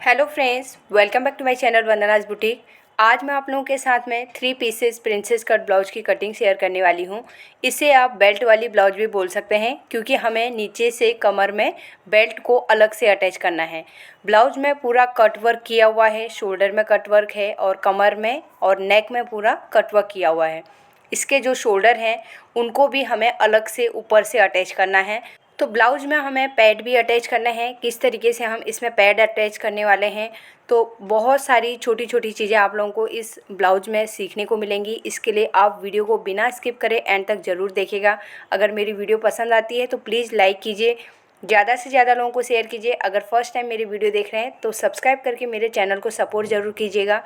Hello friends, welcome back to my channel Vandana's boutique. आज मैं आप लोगों के साथ में 3 पीसेस प्रिंसेस कट ब्लाउज की कटिंग शेयर करने वाली हूँ। इसे आप बेल्ट वाली ब्लाउज भी बोल सकते हैं, क्योंकि हमें नीचे से कमर में बेल्ट को अलग से अटैच करना है। ब्लाउज में पूरा कट वर्क किया हुआ है, शोल्डर में कट वर्क है और कमर में और नेक में पूरा कट वर्क किया हुआ है। इसके जो शोल्डर हैं उनको भी हमें अलग से ऊपर से अटैच करना है। तो ब्लाउज में हमें पैड भी अटैच करना है। किस तरीके से हम इसमें पैड अटैच करने वाले हैं, तो बहुत सारी छोटी छोटी चीज़ें आप लोगों को इस ब्लाउज में सीखने को मिलेंगी। इसके लिए आप वीडियो को बिना स्किप करें एंड तक ज़रूर देखिएगा। अगर मेरी वीडियो पसंद आती है तो प्लीज़ लाइक कीजिए, ज़्यादा से ज़्यादा लोगों को शेयर कीजिए। अगर फर्स्ट टाइम मेरी वीडियो देख रहे हैं तो सब्सक्राइब करके मेरे चैनल को सपोर्ट ज़रूर कीजिएगा।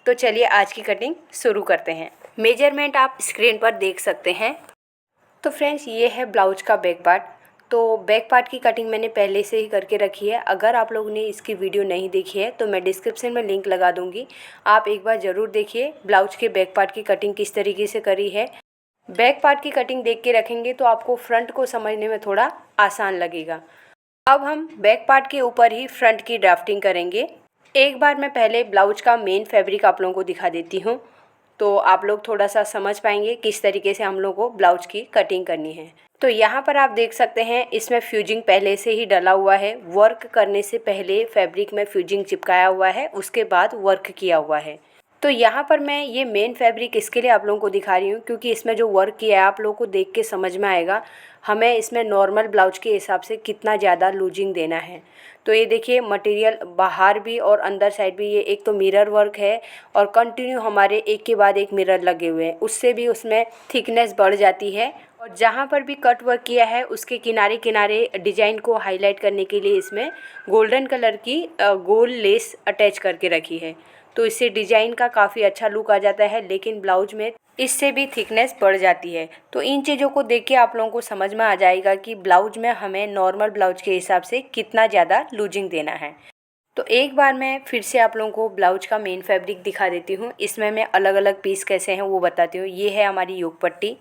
तो चलिए आज की कटिंग शुरू करते हैं। मेजरमेंट आप स्क्रीन पर देख सकते हैं। तो फ्रेंड्स, ये है ब्लाउज का बैक पार्ट। तो बैक पार्ट की कटिंग मैंने पहले से ही करके रखी है। अगर आप लोगों ने इसकी वीडियो नहीं देखी है तो मैं डिस्क्रिप्शन में लिंक लगा दूंगी, आप एक बार ज़रूर देखिए ब्लाउज के बैक पार्ट की कटिंग किस तरीके से करी है। बैक पार्ट की कटिंग देख के रखेंगे तो आपको फ्रंट को समझने में थोड़ा आसान लगेगा। अब हम बैक पार्ट के ऊपर ही फ्रंट की ड्राफ्टिंग करेंगे। एक बार मैं पहले ब्लाउज का मेन फैब्रिक आप लोगों को दिखा देती हूँ, तो आप लोग थोड़ा सा समझ पाएंगे किस तरीके से हम लोग को ब्लाउज की कटिंग करनी है। तो यहाँ पर आप देख सकते हैं इसमें फ्यूजिंग पहले से ही डला हुआ है। वर्क करने से पहले फैब्रिक में फ्यूजिंग चिपकाया हुआ है, उसके बाद वर्क किया हुआ है। तो यहाँ पर मैं ये मेन फैब्रिक इसके लिए आप लोगों को दिखा रही हूँ, क्योंकि इसमें जो वर्क किया है आप लोगों को देख के समझ में आएगा हमें इसमें नॉर्मल ब्लाउज के हिसाब से कितना ज़्यादा लूजिंग देना है। तो ये देखिए मटेरियल बाहर भी और अंदर साइड भी, ये एक तो मिरर वर्क है और कंटिन्यू हमारे एक के बाद एक मिरर लगे हुए हैं, उससे भी उसमें थिकनेस बढ़ जाती है। और जहाँ पर भी कट वर्क किया है उसके किनारे किनारे डिजाइन को हाईलाइट करने के लिए इसमें गोल्डन कलर की गोल लेस अटैच करके रखी है। तो इससे डिजाइन का काफ़ी अच्छा लुक आ जाता है, लेकिन ब्लाउज में इससे भी थिकनेस बढ़ जाती है। तो इन चीज़ों को देख के आप लोगों को समझ में आ जाएगा कि ब्लाउज में हमें नॉर्मल ब्लाउज के हिसाब से कितना ज़्यादा लूजिंग देना है। तो एक बार मैं फिर से आप लोगों को ब्लाउज का मेन फैब्रिक दिखा देती हूँ। इसमें मैं अलग अलग पीस कैसे हैं वो बताती हूँ। ये है हमारी योक पट्टी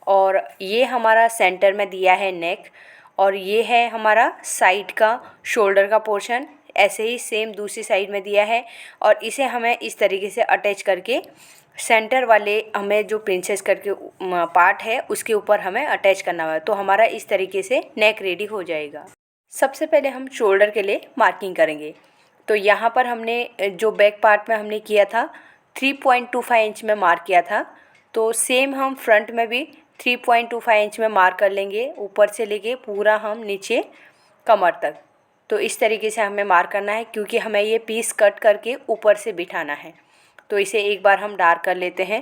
और ये हमारा सेंटर में दिया है नेक, और ये है हमारा साइड का शोल्डर का पोर्शन। ऐसे ही सेम दूसरी साइड में दिया है और इसे हमें इस तरीके से अटैच करके सेंटर वाले हमें जो प्रिंसेस कट के पार्ट है उसके ऊपर हमें अटैच करना है। तो हमारा इस तरीके से नेक रेडी हो जाएगा। सबसे पहले हम शोल्डर के लिए मार्किंग करेंगे। तो यहाँ पर हमने जो बैक पार्ट में हमने किया था 3.25 इंच में मार्क किया था, तो सेम हम फ्रंट में भी 3.25 इंच में मार्क कर लेंगे, ऊपर से लेके पूरा हम नीचे कमर तक। तो इस तरीके से हमें मार्क करना है, क्योंकि हमें ये पीस कट करके ऊपर से बिठाना है। तो इसे एक बार हम डार्क कर लेते हैं।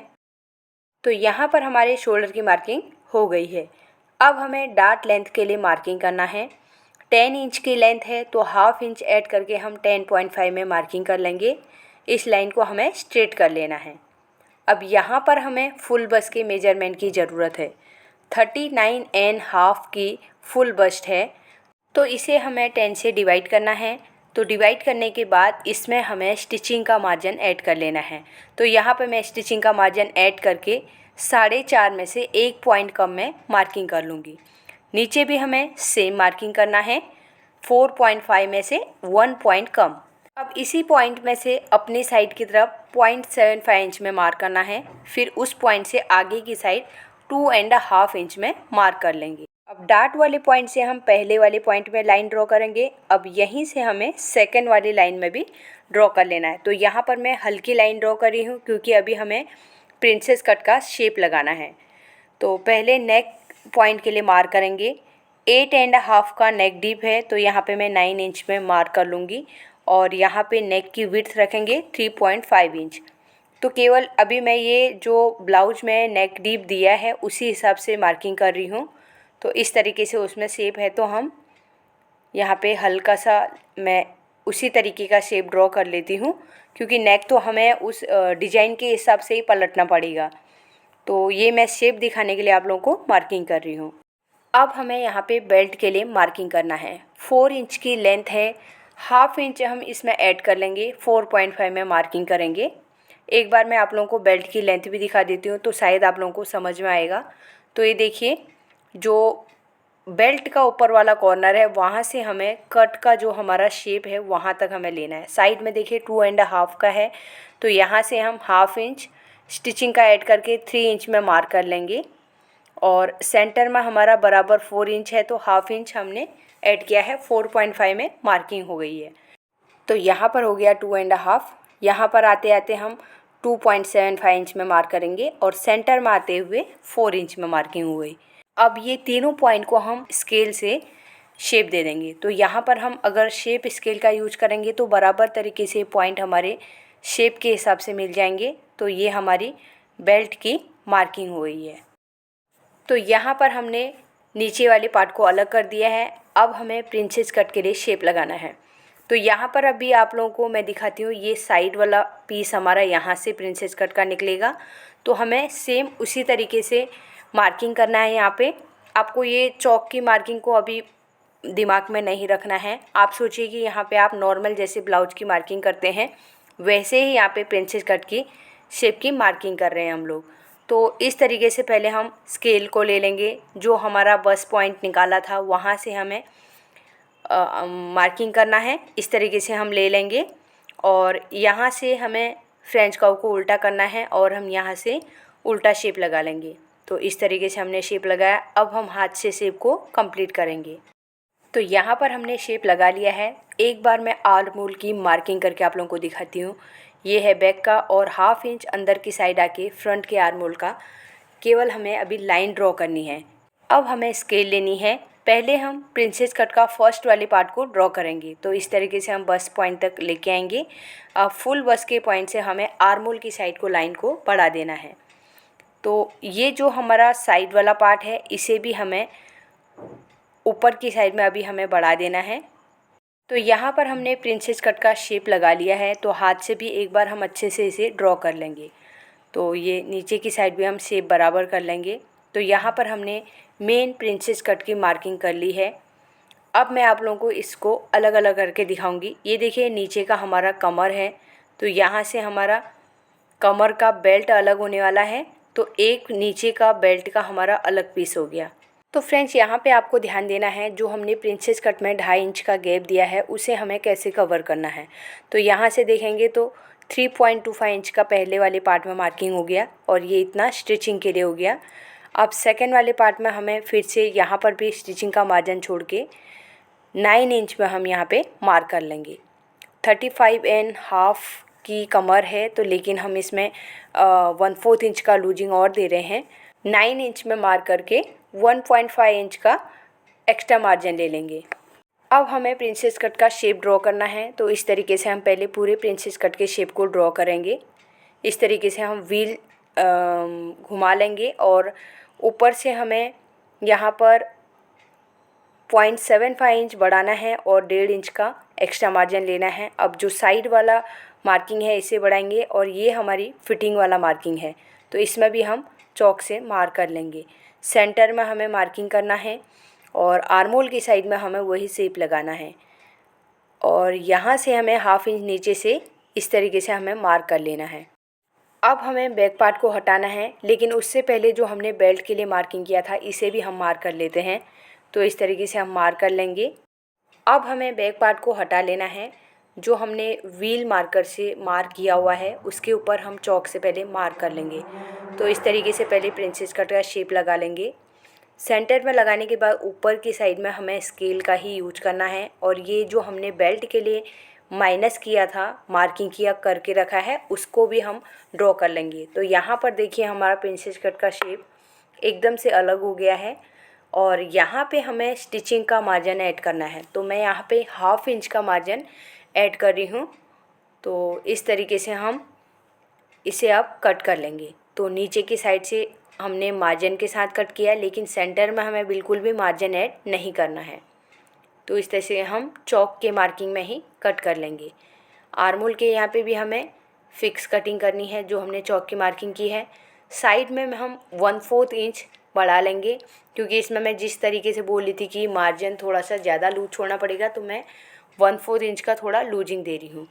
तो यहाँ पर हमारे शोल्डर की मार्किंग हो गई है। अब हमें डार्ट लेंथ के लिए मार्किंग करना है। 10 इंच की लेंथ है तो हाफ इंच ऐड करके हम 10.5 में मार्किंग कर लेंगे। इस लाइन को हमें स्ट्रेट कर लेना है। अब यहाँ पर हमें फुल बस्ट के मेजरमेंट की ज़रूरत है। 39.5 की फुल बस्ट है, तो इसे हमें 10 से डिवाइड करना है। तो डिवाइड करने के बाद इसमें हमें स्टिचिंग का मार्जिन ऐड कर लेना है। तो यहाँ पे मैं स्टिचिंग का मार्जिन ऐड करके 4.5 में से 1 पॉइंट कम में मार्किंग कर लूँगी। नीचे भी हमें सेम मार्किंग करना है, 4.5 में से 1 पॉइंट कम। अब इसी पॉइंट में से अपनी साइड की तरफ 0.75 इंच में मार्क करना है। फिर उस पॉइंट से आगे की साइड 2.5 इंच में मार्क कर लेंगे। अब डार्ट वाले पॉइंट से हम पहले वाले पॉइंट में लाइन ड्रॉ करेंगे। अब यहीं से हमें सेकंड वाली लाइन में भी ड्रॉ कर लेना है। तो यहाँ पर मैं हल्की लाइन ड्रॉ कर रही हूँ, क्योंकि अभी हमें प्रिंसेस कट का शेप लगाना है। तो पहले नेक पॉइंट के लिए मार्क करेंगे। 8.5 का नेक डीप है, तो यहाँ पे मैं 9 इंच में मार्क कर लूँगी। और यहाँ पे नेक की विड्थ रखेंगे 3.5 इंच। तो केवल अभी मैं ये जो ब्लाउज में नेक डीप दिया है उसी हिसाब से मार्किंग कर रही हूँ। तो इस तरीके से उसमें शेप है, तो हम यहाँ पे हल्का सा मैं उसी तरीके का शेप ड्रॉ कर लेती हूँ, क्योंकि नेक तो हमें उस डिज़ाइन के हिसाब से ही पलटना पड़ेगा। तो ये मैं शेप दिखाने के लिए आप लोगों को मार्किंग कर रही हूँ। अब हमें यहाँ पे बेल्ट के लिए मार्किंग करना है। 4 इंच की लेंथ है, हाफ इंच हम इसमें ऐड कर लेंगे, 4.5 में मार्किंग करेंगे। एक बार मैं आप लोगों को बेल्ट की लेंथ भी दिखा देती हूँ, तो शायद आप लोगों को समझ में आएगा। तो ये देखिए, जो बेल्ट का ऊपर वाला कॉर्नर है वहाँ से हमें कट का जो हमारा शेप है वहाँ तक हमें लेना है। साइड में देखिए 2.5 का है, तो यहाँ से हम 1/2 इंच स्टिचिंग का ऐड करके 3 इंच में मार्क कर लेंगे। और सेंटर में हमारा बराबर 4 इंच है, तो 1/2 इंच हमने ऐड किया है, 4.5 में मार्किंग हो गई है। तो यहाँ पर हो गया 2.5। यहाँ पर आते आते हम 2.75 इंच में मार्क करेंगे और सेंटर में आते हुए 4 इंच में मार्किंग हो गई। अब ये तीनों पॉइंट को हम स्केल से शेप दे देंगे। तो यहाँ पर हम अगर शेप स्केल का यूज करेंगे तो बराबर तरीके से पॉइंट हमारे शेप के हिसाब से मिल जाएंगे। तो ये हमारी बेल्ट की मार्किंग हो गई है। तो यहाँ पर हमने नीचे वाले पार्ट को अलग कर दिया है। अब हमें प्रिंसेस कट के लिए शेप लगाना है। तो यहाँ पर अभी आप लोगों को मैं दिखाती हूँ, ये साइड वाला पीस हमारा यहाँ से प्रिंसेस कट का निकलेगा। तो हमें सेम उसी तरीके से मार्किंग करना है। यहाँ पे आपको ये चौक की मार्किंग को अभी दिमाग में नहीं रखना है। आप सोचिए कि यहाँ पे आप नॉर्मल जैसे ब्लाउज की मार्किंग करते हैं वैसे ही यहाँ पे प्रिंसेस कट की शेप की मार्किंग कर रहे हैं हम लोग। तो इस तरीके से पहले हम स्केल को ले लेंगे, जो हमारा बस पॉइंट निकाला था वहाँ से हमें मार्किंग करना है। इस तरीके से हम ले लेंगे और यहाँ से हमें फ्रेंच कर्व को उल्टा करना है और हम यहाँ से उल्टा शेप लगा लेंगे। तो इस तरीके से हमने शेप लगाया। अब हम हाथ से शेप को कंप्लीट करेंगे। तो यहाँ पर हमने शेप लगा लिया है। एक बार मैं आर्म होल की मार्किंग करके आप लोगों को दिखाती हूँ। ये है बैक का और 1/2 इंच अंदर की साइड आके फ्रंट के आर्म होल का केवल हमें अभी लाइन ड्रॉ करनी है। अब हमें स्केल लेनी है। पहले हम प्रिंसेस कट का फर्स्ट वाले पार्ट को ड्रॉ करेंगे। तो इस तरीके से हम बस पॉइंट तक लेके आएंगे। अब फुल बस के पॉइंट से हमें आर्म होल की साइड को लाइन को बढ़ा देना है। तो ये जो हमारा साइड वाला पार्ट है इसे भी हमें ऊपर की साइड में अभी हमें बढ़ा देना है। तो यहाँ पर हमने प्रिंसेस कट का शेप लगा लिया है। तो हाथ से भी एक बार हम अच्छे से इसे ड्रॉ कर लेंगे। तो ये नीचे की साइड भी हम शेप बराबर कर लेंगे। तो यहाँ पर हमने मेन प्रिंसेस कट की मार्किंग कर ली है। अब मैं आप लोगों को इसको अलग अलग करके दिखाऊंगी। ये देखिए नीचे का हमारा कमर है, तो यहाँ से हमारा कमर का बेल्ट अलग होने वाला है। तो एक नीचे का बेल्ट का हमारा अलग पीस हो गया। तो फ्रेंड्स यहाँ पे आपको ध्यान देना है, जो हमने प्रिंसेस कट में 2.5 इंच का गैप दिया है उसे हमें कैसे कवर करना है। तो यहाँ से देखेंगे तो 3.25 इंच का पहले वाले पार्ट में मार्किंग हो गया और ये इतना स्टिचिंग के लिए हो गया। अब सेकंड वाले पार्ट में हमें फिर से यहाँ पर भी स्टिचिंग का मार्जिन छोड़ के 9 इंच में हम यहाँ पे मार्क कर लेंगे। 35.5 की कमर है, तो लेकिन हम इसमें 1/4 इंच का लूजिंग और दे रहे हैं। 9 इंच में मार्क करके 1.5 इंच का एक्स्ट्रा मार्जिन ले लेंगे। अब हमें प्रिंसेस कट का शेप ड्रॉ करना है। तो इस तरीके से हम पहले पूरे प्रिंसेस कट के शेप को ड्रॉ करेंगे। इस तरीके से हम व्हील घुमा लेंगे और ऊपर से हमें यहाँ पर 0.75 इंच बढ़ाना है और 1.5 इंच का एक्स्ट्रा मार्जिन लेना है। अब जो साइड वाला मार्किंग है इसे बढ़ाएंगे और ये हमारी फिटिंग वाला मार्किंग है, तो इसमें भी हम चॉक से मार्क कर लेंगे। सेंटर में हमें मार्किंग करना है और आर्म होल की साइड में हमें वही शेप लगाना है और यहाँ से हमें 1/2 इंच नीचे से इस तरीके से हमें मार्क कर लेना है। अब हमें बैक पार्ट को हटाना है, लेकिन उससे पहले जो हमने बेल्ट के लिए मार्किंग किया था इसे भी हम मार्क कर लेते हैं। तो इस तरीके से हम मार्क कर लेंगे। अब हमें बैक पार्ट को हटा लेना है। जो हमने व्हील मार्कर से मार्क किया हुआ है उसके ऊपर हम चॉक से पहले मार्क कर लेंगे। तो इस तरीके से पहले प्रिंसेस कट का शेप लगा लेंगे। सेंटर में लगाने के बाद ऊपर की साइड में हमें स्केल का ही यूज करना है और ये जो हमने बेल्ट के लिए माइनस किया था, मार्किंग किया करके रखा है, उसको भी हम ड्रॉ कर लेंगे। तो यहाँ पर देखिए हमारा प्रिंसेस कट का शेप एकदम से अलग हो गया है और यहाँ पे हमें स्टिचिंग का मार्जिन ऐड करना है। तो मैं यहाँ पे 1/2 इंच का मार्जिन ऐड कर रही हूँ। तो इस तरीके से हम इसे अब कट कर लेंगे। तो नीचे की साइड से हमने मार्जिन के साथ कट किया, लेकिन सेंटर में हमें बिल्कुल भी मार्जिन ऐड नहीं करना है। तो इस तरह से हम चौक के मार्किंग में ही कट कर लेंगे। आर्म होल के यहाँ पे भी हमें फिक्स कटिंग करनी है जो हमने चौक की मार्किंग की है। साइड में हम 1/4 इंच बढ़ा लेंगे, क्योंकि इसमें मैं जिस तरीके से बोल रही थी कि मार्जिन थोड़ा सा ज़्यादा लूज छोड़ना पड़ेगा, तो मैं 1/4 इंच का थोड़ा लूजिंग दे रही हूँ।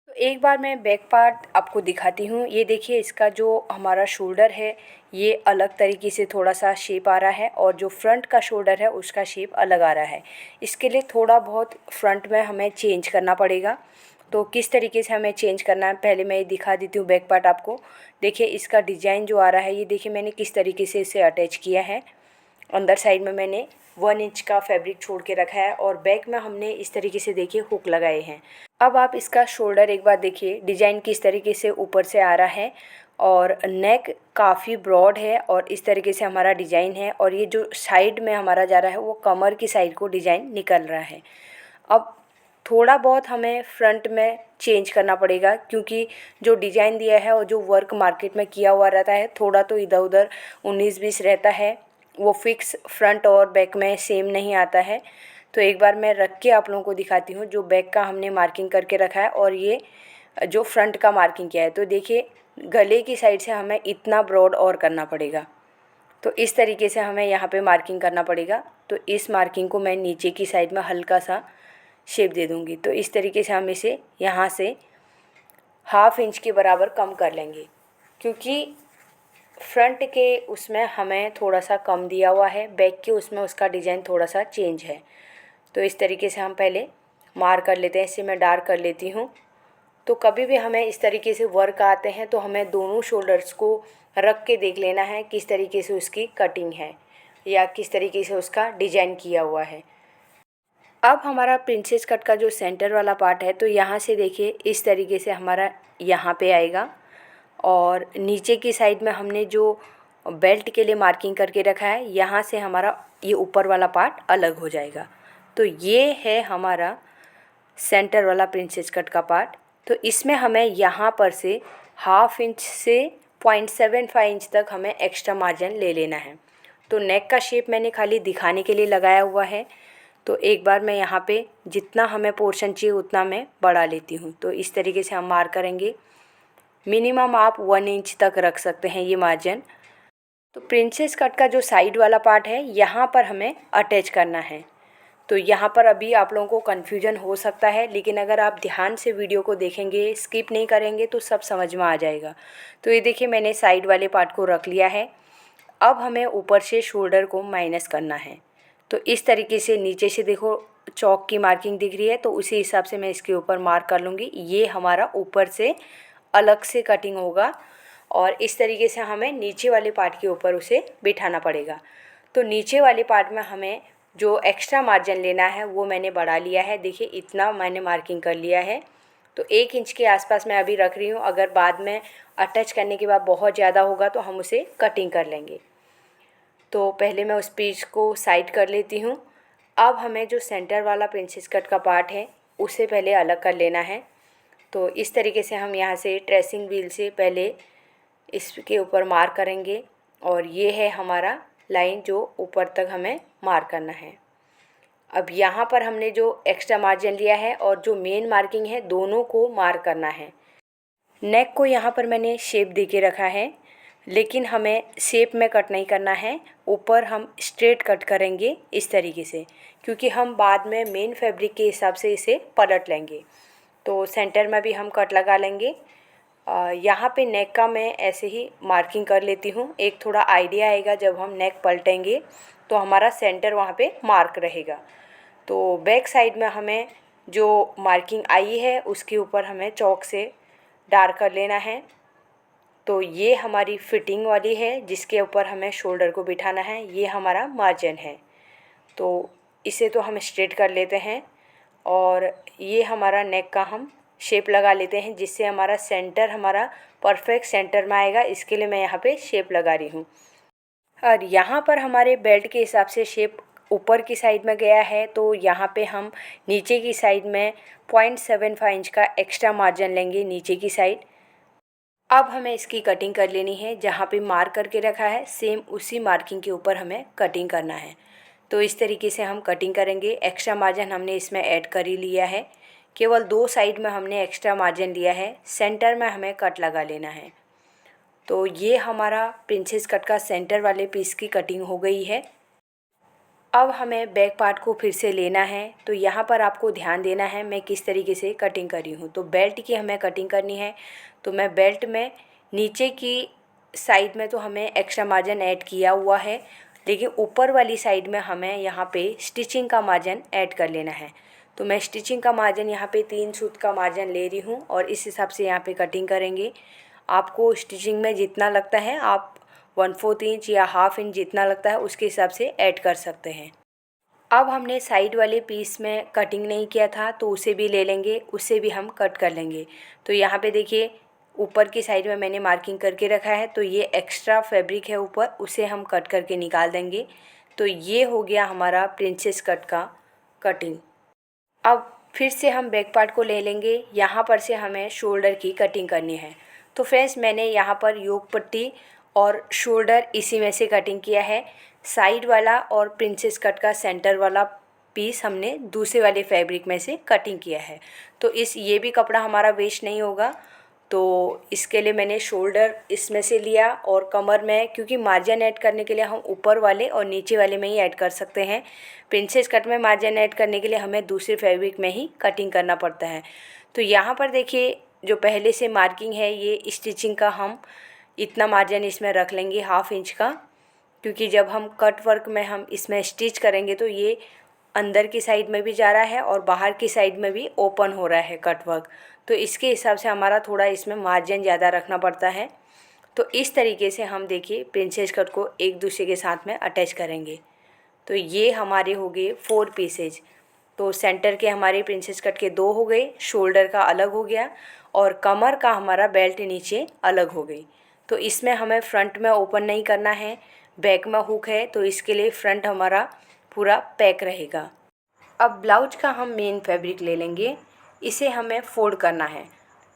तो एक बार मैं बैक पार्ट आपको दिखाती हूँ। ये देखिए, इसका जो हमारा शोल्डर है ये अलग तरीके से थोड़ा सा शेप आ रहा है और जो फ्रंट का शोल्डर है उसका शेप अलग आ रहा है। इसके लिए थोड़ा बहुत फ्रंट में हमें चेंज करना पड़ेगा। तो किस तरीके से हमें चेंज करना है पहले मैं ये दिखा देती हूँ बैक पार्ट आपको। देखिए, इसका डिज़ाइन जो आ रहा है ये देखिए मैंने किस तरीके से इसे अटैच किया है। अंदर साइड में मैंने 1 इंच का फैब्रिक छोड़ के रखा है और बैक में हमने इस तरीके से देखिए हुक लगाए हैं। अब आप इसका शोल्डर एक बार देखिए, डिज़ाइन किस तरीके से ऊपर से आ रहा है और नेक काफ़ी ब्रॉड है और इस तरीके से हमारा डिज़ाइन है। और ये जो साइड में हमारा जा रहा है वो कमर की साइड को डिज़ाइन निकल रहा है। अब थोड़ा बहुत हमें फ्रंट में चेंज करना पड़ेगा क्योंकि जो डिज़ाइन दिया है और जो वर्क मार्केट में किया हुआ रहता है थोड़ा तो इधर उधर 19-20 रहता है, वो फिक्स फ्रंट और बैक में सेम नहीं आता है। तो एक बार मैं रख के आप लोगों को दिखाती हूँ। जो बैक का हमने मार्किंग करके रखा है और ये जो फ्रंट का मार्किंग किया है, तो देखिए गले की साइड से हमें इतना ब्रॉड और करना पड़ेगा। तो इस तरीके से हमें यहाँ पे मार्किंग करना पड़ेगा। तो इस मार्किंग को मैं नीचे की साइड में हल्का सा शेप दे दूँगी। तो इस तरीके से हम इसे यहाँ से 1/2 इंच के बराबर कम कर लेंगे क्योंकि फ्रंट के उसमें हमें थोड़ा सा कम दिया हुआ है, बैक के उसमें उसका डिज़ाइन थोड़ा सा चेंज है। तो इस तरीके से हम पहले मार्क कर लेते हैं। इसे मैं डार्क कर लेती हूँ। तो कभी भी हमें इस तरीके से वर्क आते हैं तो हमें दोनों शोल्डर्स को रख के देख लेना है किस तरीके से उसकी कटिंग है या किस तरीके से उसका डिज़ाइन किया हुआ है। अब हमारा प्रिंसेस कट का जो सेंटर वाला पार्ट है तो यहाँ से देखिए इस तरीके से हमारा यहाँ पे आएगा और नीचे की साइड में हमने जो बेल्ट के लिए मार्किंग करके रखा है यहाँ से हमारा ये ऊपर वाला पार्ट अलग हो जाएगा। तो ये है हमारा सेंटर वाला प्रिंसेस कट का पार्ट। तो इसमें हमें यहाँ पर से 1/2 इंच से 0.75 इंच तक हमें एक्स्ट्रा मार्जिन ले लेना है। तो नेक का शेप मैंने खाली दिखाने के लिए लगाया हुआ है। तो एक बार मैं यहाँ पे जितना हमें पोर्शन चाहिए उतना मैं बढ़ा लेती हूँ। तो इस तरीके से हम मार्क करेंगे। मिनिमम आप 1 इंच तक रख सकते हैं ये मार्जिन। तो प्रिंसेस कट का जो साइड वाला पार्ट है यहाँ पर हमें अटैच करना है। तो यहाँ पर अभी आप लोगों को कन्फ्यूजन हो सकता है, लेकिन अगर आप ध्यान से वीडियो को देखेंगे, स्किप नहीं करेंगे तो सब समझ में आ जाएगा। तो ये देखिए मैंने साइड वाले पार्ट को रख लिया है। अब हमें ऊपर से शोल्डर को माइनस करना है। तो इस तरीके से नीचे से देखो चौक की मार्किंग दिख रही है, तो उसी हिसाब से मैं इसके ऊपर मार्क कर लूँगी। ये हमारा ऊपर से अलग से कटिंग होगा और इस तरीके से हमें नीचे वाले पार्ट के ऊपर उसे बिठाना पड़ेगा। तो नीचे वाले पार्ट में हमें जो एक्स्ट्रा मार्जिन लेना है वो मैंने बढ़ा लिया है। देखिए इतना मैंने मार्किंग कर लिया है। तो 1 इंच के आसपास मैं अभी रख रही हूँ। अगर बाद में अटैच करने के बाद बहुत ज़्यादा होगा तो हम उसे कटिंग कर लेंगे। तो पहले मैं उस पीस को साइड कर लेती हूँ। अब हमें जो सेंटर वाला प्रिंसेस कट का पार्ट है उसे पहले अलग कर लेना है। तो इस तरीके से हम यहाँ से ट्रेसिंग व्हील से पहले इसके ऊपर मार्क करेंगे और ये है हमारा लाइन जो ऊपर तक हमें मार्क करना है। अब यहाँ पर हमने जो एक्स्ट्रा मार्जिन लिया है और जो मेन मार्किंग है दोनों को मार्क करना है। नेक को यहाँ पर मैंने शेप दे के रखा है, लेकिन हमें शेप में कट नहीं करना है। ऊपर हम स्ट्रेट कट करेंगे इस तरीके से, क्योंकि हम बाद में मेन फैब्रिक के हिसाब से इसे पलट लेंगे। तो सेंटर में भी हम कट लगा लेंगे। यहाँ पे नेक का मैं ऐसे ही मार्किंग कर लेती हूँ। एक थोड़ा आइडिया आएगा जब हम नेक पलटेंगे तो हमारा सेंटर वहाँ पे मार्क रहेगा। तो बैक साइड में हमें जो मार्किंग आई है उसके ऊपर हमें चौक से डार्क कर लेना है। तो ये हमारी फिटिंग वाली है जिसके ऊपर हमें शोल्डर को बिठाना है। ये हमारा मार्जिन है। तो इसे तो हम स्ट्रेट कर लेते हैं और ये हमारा नेक का हम शेप लगा लेते हैं जिससे हमारा सेंटर हमारा परफेक्ट सेंटर में आएगा। इसके लिए मैं यहाँ पे शेप लगा रही हूँ। और यहाँ पर हमारे बेल्ट के हिसाब से शेप ऊपर की साइड में गया है, तो यहाँ पे हम नीचे की साइड में 0.75 इंच का एक्स्ट्रा मार्जिन लेंगे नीचे की साइड। अब हमें इसकी कटिंग कर लेनी है। जहाँ पे मार्क करके रखा है सेम उसी मार्किंग के ऊपर हमें कटिंग करना है। तो इस तरीके से हम कटिंग करेंगे। एक्स्ट्रा मार्जिन हमने इसमें ऐड कर ही लिया है। केवल 2 साइड में हमने एक्स्ट्रा मार्जिन लिया है, सेंटर में हमें कट लगा लेना है। तो ये हमारा प्रिंसेस कट का सेंटर वाले पीस की कटिंग हो गई है। अब हमें बैक पार्ट को फिर से लेना है। तो यहाँ पर आपको ध्यान देना है मैं किस तरीके से कटिंग कर रही हूँ। तो बेल्ट की हमें कटिंग करनी है। तो मैं बेल्ट में नीचे की साइड में तो हमें एक्स्ट्रा मार्जिन ऐड किया हुआ है, लेकिन ऊपर वाली साइड में हमें यहाँ पे स्टिचिंग का मार्जिन ऐड कर लेना है। तो मैं स्टिचिंग का मार्जिन यहाँ पे 3 सूत का मार्जिन ले रही हूँ और इस हिसाब से यहाँ पे कटिंग करेंगे। आपको स्टिचिंग में जितना लगता है आप 1/4 इंच या हाफ इंच जितना लगता है उसके हिसाब से ऐड कर सकते हैं। अब हमने साइड वाले पीस में कटिंग नहीं किया था तो उसे भी ले लेंगे, उससे भी हम कट कर लेंगे। तो यहाँ पे देखिए ऊपर की साइड में मैंने मार्किंग करके रखा है, तो ये एक्स्ट्रा फैब्रिक है ऊपर, उसे हम कट करके निकाल देंगे। तो ये हो गया हमारा प्रिंसेस कट का कटिंग। अब फिर से हम बैक पार्ट को ले लेंगे। यहाँ पर से हमें शोल्डर की कटिंग करनी है। तो फ्रेंड्स मैंने यहाँ पर योक पट्टी और शोल्डर इसी में से कटिंग किया है। साइड वाला और प्रिंसेस कट का सेंटर वाला पीस हमने दूसरे वाले फैब्रिक में से कटिंग किया है। तो ये भी कपड़ा हमारा वेस्ट नहीं होगा। तो इसके लिए मैंने शोल्डर इसमें से लिया और कमर में, क्योंकि मार्जिन ऐड करने के लिए हम ऊपर वाले और नीचे वाले में ही ऐड कर सकते हैं। प्रिंसेस कट में मार्जिन ऐड करने के लिए हमें दूसरे फैब्रिक में ही कटिंग करना पड़ता है। तो यहाँ पर देखिए जो पहले से मार्किंग है ये स्टिचिंग का हम इतना मार्जिन इसमें रख लेंगे, हाफ इंच का, क्योंकि जब हम कट वर्क में हम इसमें स्टिच करेंगे तो ये अंदर की साइड में भी जा रहा है और बाहर की साइड में भी ओपन हो रहा है कट वर्क। तो इसके हिसाब से हमारा थोड़ा इसमें मार्जिन ज़्यादा रखना पड़ता है। तो इस तरीके से हम देखिए प्रिंसेस कट को एक दूसरे के साथ में अटैच करेंगे। तो ये हमारे हो गए 4 पीसेज। तो सेंटर के हमारे प्रिंसेस कट के 2 हो गए, शोल्डर का अलग हो गया और कमर का हमारा बेल्ट नीचे अलग हो गई। तो इसमें हमें फ्रंट में ओपन नहीं करना है, बैक में हुक है, तो इसके लिए फ्रंट हमारा पूरा पैक रहेगा। अब ब्लाउज का हम मेन फैब्रिक ले लेंगे, इसे हमें फोल्ड करना है।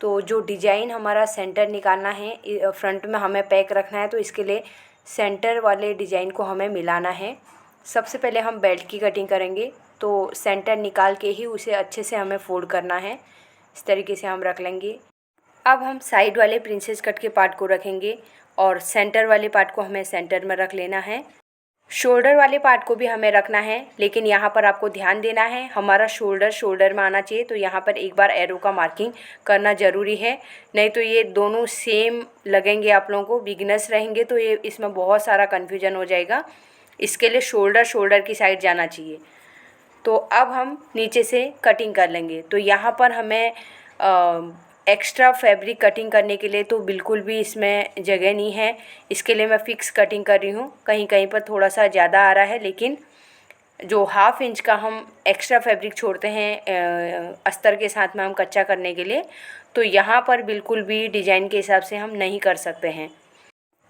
तो जो डिज़ाइन हमारा सेंटर निकालना है, फ्रंट में हमें पैक रखना है, तो इसके लिए सेंटर वाले डिज़ाइन को हमें मिलाना है। सबसे पहले हम बेल्ट की कटिंग करेंगे। तो सेंटर निकाल के ही उसे अच्छे से हमें फोल्ड करना है। इस तरीके से हम रख लेंगे। अब हम साइड वाले प्रिंसेस कट के पार्ट को रखेंगे और सेंटर वाले पार्ट को हमें सेंटर में रख लेना है। शोल्डर वाले पार्ट को भी हमें रखना है, लेकिन यहाँ पर आपको ध्यान देना है हमारा शोल्डर में आना चाहिए। तो यहाँ पर एक बार एरो का मार्किंग करना ज़रूरी है, नहीं तो ये दोनों सेम लगेंगे आप लोगों को, बिगिनर्स रहेंगे तो ये इसमें बहुत सारा कन्फ्यूजन हो जाएगा। इसके लिए शोल्डर की साइड जाना चाहिए। तो अब हम नीचे से कटिंग कर लेंगे। तो यहाँ पर हमें एक्स्ट्रा फैब्रिक कटिंग करने के लिए तो बिल्कुल भी इसमें जगह नहीं है। इसके लिए मैं फ़िक्स कटिंग कर रही हूँ। कहीं कहीं पर थोड़ा सा ज़्यादा आ रहा है, लेकिन जो हाफ इंच का हम एक्स्ट्रा फैब्रिक छोड़ते हैं अस्तर के साथ में हम कच्चा करने के लिए, तो यहाँ पर बिल्कुल भी डिज़ाइन के हिसाब से हम नहीं कर सकते हैं।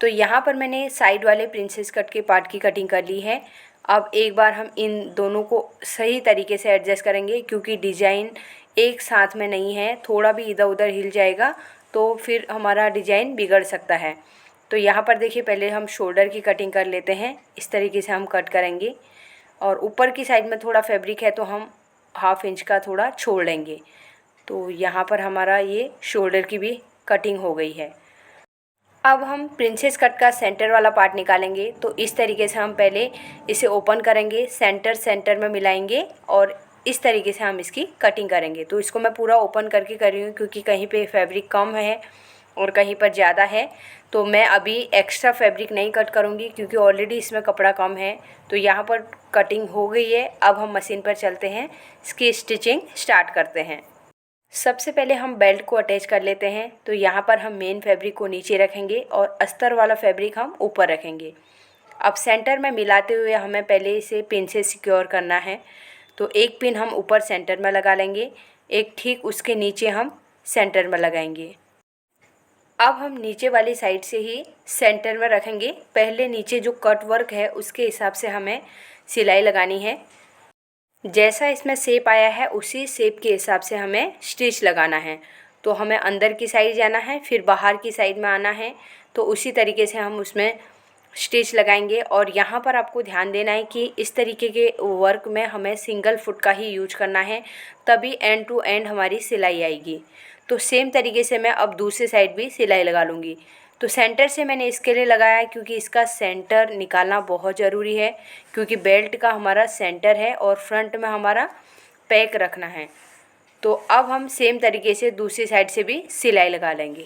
तो यहाँ पर मैंने साइड वाले प्रिंसेस कट के पार्ट की कटिंग कर ली है। अब एक बार हम इन दोनों को सही तरीके से एडजस्ट करेंगे, क्योंकि डिज़ाइन एक साथ में नहीं है, थोड़ा भी इधर उधर हिल जाएगा तो फिर हमारा डिज़ाइन बिगड़ सकता है। तो यहाँ पर देखिए पहले हम शोल्डर की कटिंग कर लेते हैं। इस तरीके से हम कट करेंगे और ऊपर की साइड में थोड़ा फैब्रिक है तो हम हाफ इंच का थोड़ा छोड़ लेंगे। तो यहाँ पर हमारा ये शोल्डर की भी कटिंग हो गई है। अब हम प्रिंसेस कट का सेंटर वाला पार्ट निकालेंगे। तो इस तरीके से हम पहले इसे ओपन करेंगे, सेंटर में मिलाएंगे और इस तरीके से हम इसकी कटिंग करेंगे। तो इसको मैं पूरा ओपन करके कर रही हूँ, क्योंकि कहीं पे फैब्रिक कम है और कहीं पर ज़्यादा है। तो मैं अभी एक्स्ट्रा फैब्रिक नहीं कट करूँगी, क्योंकि ऑलरेडी इसमें कपड़ा कम है। तो यहाँ पर कटिंग हो गई है। अब हम मशीन पर चलते हैं, इसकी स्टिचिंग स्टार्ट करते हैं। सबसे पहले हम बेल्ट को अटैच कर लेते हैं। तो यहाँ पर हम मेन फैब्रिक को नीचे रखेंगे और अस्तर वाला फैब्रिक हम ऊपर रखेंगे। अब सेंटर में मिलाते हुए हमें पहले इसे पिन से सिक्योर करना है। तो एक पिन हम ऊपर सेंटर में लगा लेंगे, एक ठीक उसके नीचे हम सेंटर में लगाएंगे। अब हम नीचे वाली साइड से ही सेंटर में रखेंगे। पहले नीचे जो कट वर्क है उसके हिसाब से हमें सिलाई लगानी है। जैसा इसमें शेप आया है उसी शेप के हिसाब से हमें स्टिच लगाना है। तो हमें अंदर की साइड जाना है, फिर बाहर की साइड में आना है। तो उसी तरीके से हम उसमें स्टिच लगाएंगे। और यहाँ पर आपको ध्यान देना है कि इस तरीके के वर्क में हमें सिंगल फुट का ही यूज करना है, तभी एंड टू एंड हमारी सिलाई आएगी। तो सेम तरीके से मैं अब दूसरी साइड भी सिलाई लगा लूँगी। तो सेंटर से मैंने इसके लिए लगाया है क्योंकि इसका सेंटर निकालना बहुत ज़रूरी है, क्योंकि बेल्ट का हमारा सेंटर है और फ्रंट में हमारा पैक रखना है। तो अब हम सेम तरीके से दूसरी साइड से भी सिलाई लगा लेंगे।